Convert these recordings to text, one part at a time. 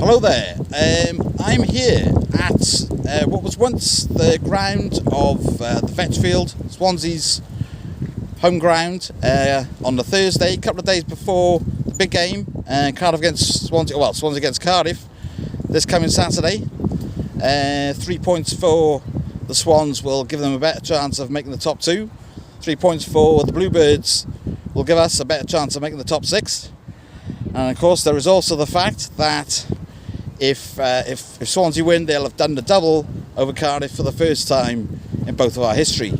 Hello there. I'm here at what was once the ground of the Vetch field, Swansea's home ground, on the Thursday, a couple of days before the big game, Cardiff against Swansea. Well, Swansea against Cardiff this coming Saturday. 3 points for the Swans will give them a better chance of making the top two. 3 points for the Bluebirds will give us a better chance of making the top six. And of course, there is also the fact that if Swansea win, they'll have done the double over Cardiff for the first time in both of our history.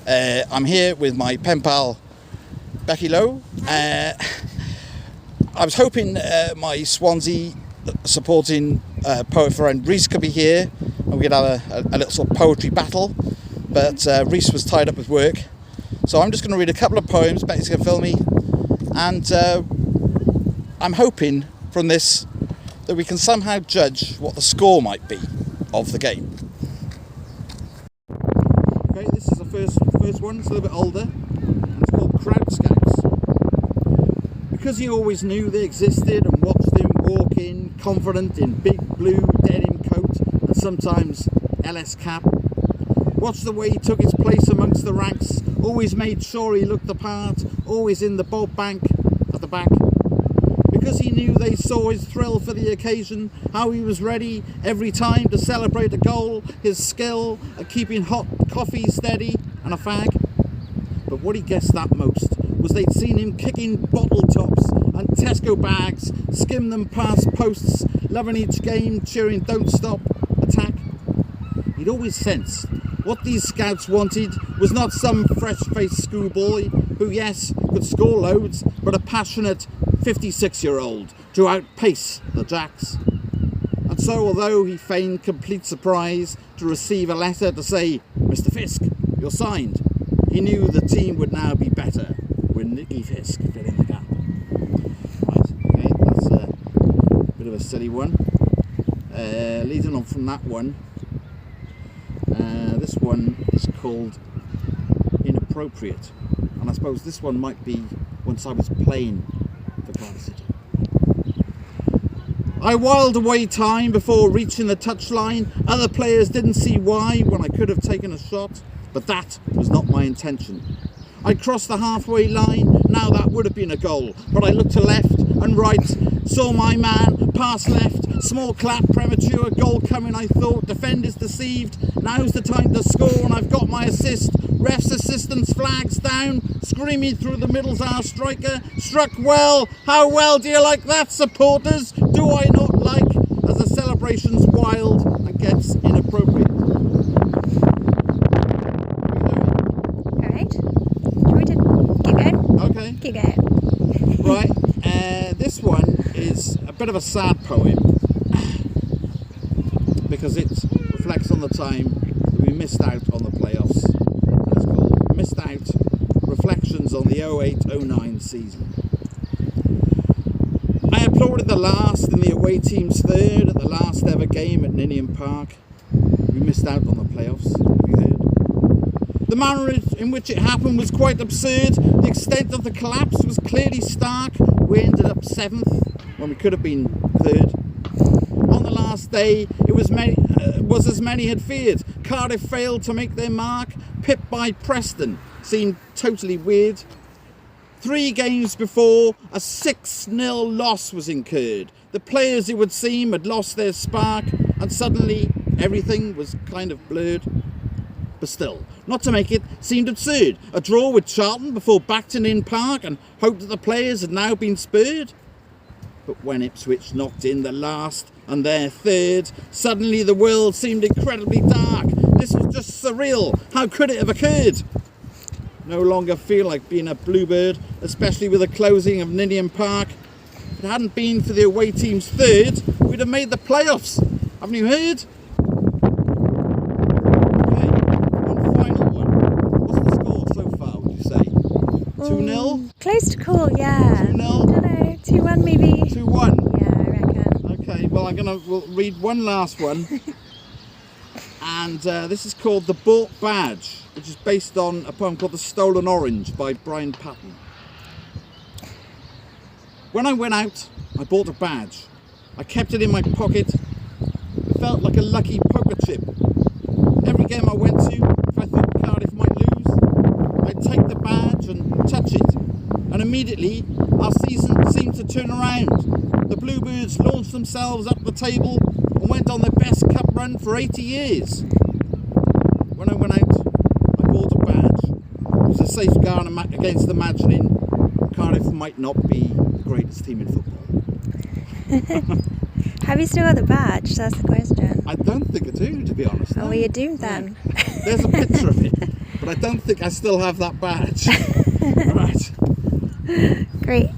I'm here with my pen pal Becky Lowe. I was hoping my Swansea supporting poet friend Reese could be here and we could have a little sort of poetry battle, but Reese was tied up with work. So I'm just going to read a couple of poems. Becky's going to film me, and I'm hoping from this that we can somehow judge what the score might be of the game. Okay, this is the first one. It's a little bit older, and it's called Crowd Scouts. Because he always knew they existed and watched him walk in, confident in big blue denim coat and sometimes LS cap. Watched the way he took his place amongst the ranks, always made sure he looked the part, always in the bob bank at the back. Because he knew they saw his thrill for the occasion, how he was ready every time to celebrate a goal, his skill at keeping hot coffee steady and a fag. But what he guessed that most was they'd seen him kicking bottle tops and Tesco bags, skim them past posts, loving each game, cheering don't stop, attack. He'd always sensed what these scouts wanted was not some fresh-faced schoolboy who, yes, could score loads, but a passionate 56-year-old to outpace the Jacks. And so, although he feigned complete surprise to receive a letter to say, "Mr. Fisk, you're signed," he knew the team would now be better with Nicky Fisk filling the gap. Right, okay, that's a bit of a silly one. Leading on from that one, this one is called Inappropriate, and I suppose this one might be once I was playing for Cardiff City. I whiled away time before reaching the touchline. Other players didn't see why when I could have taken a shot, but that was not my intention. I crossed the halfway line, now that would have been a goal, but I looked to left and right, saw my man, pass left, small clap, premature, goal coming I thought, defenders deceived, now's the time to score and I've got my assist, ref's assistance flags down, screaming through the middle's our striker, struck well, how well do you like that, supporters? Do I not like, as the celebration's wild and gets inappropriate? Alright, do we keep going? Okay. Keep going. Right, this one is a bit of a sad poem because it reflects on the time that we missed out on the playoffs. It's called Missed Out, Reflections on the 08-09 season. I applauded the last and the away team's third at the last ever game at Ninian Park. We missed out on the playoffs, have you heard? The manner in which it happened was quite absurd. The extent of the collapse was clearly stark. We ended up 7th when we could have been 3rd. On the last day, it was as many had feared. Cardiff failed to make their mark, pipped by Preston. Seemed totally weird. 3 games before, a 6-0 loss was incurred. The players, it would seem, had lost their spark, and suddenly everything was kind of blurred. But still, not to make it, seemed absurd. A draw with Charlton before back to Ninian Park and hoped that the players had now been spurred. But when Ipswich knocked in the last and their third, suddenly the world seemed incredibly dark. This was just surreal. How could it have occurred? No longer feel like being a Bluebird, especially with the closing of Ninian Park. If it hadn't been for the away team's third, we'd have made the playoffs. Haven't you heard? Okay, one final one. What's the score so far, would you say? 2-0? Close to call, yeah. 2-0? I don't know, 2-1 maybe. 2-1? Yeah, I reckon. Okay, well we'll read one last one. And this is called The Bought Badge, which is based on a poem called The Stolen Orange by Brian Patton. When I went out, I bought a badge. I kept it in my pocket. It felt like a lucky poker chip. Every game I went to, if I thought Cardiff might lose, I'd take the badge and touch it. And immediately, our season seemed to turn around. The Bluebirds launched themselves up the table and went on their best cup run for 80 years. When I went out, I bought a badge. It was a safeguard against imagining Cardiff might not be the greatest team in football. Have you still got the badge? That's the question. I don't think I do, to be honest. Oh, well, you're doomed then. There's a picture of it, but I don't think I still have that badge. Right. Great.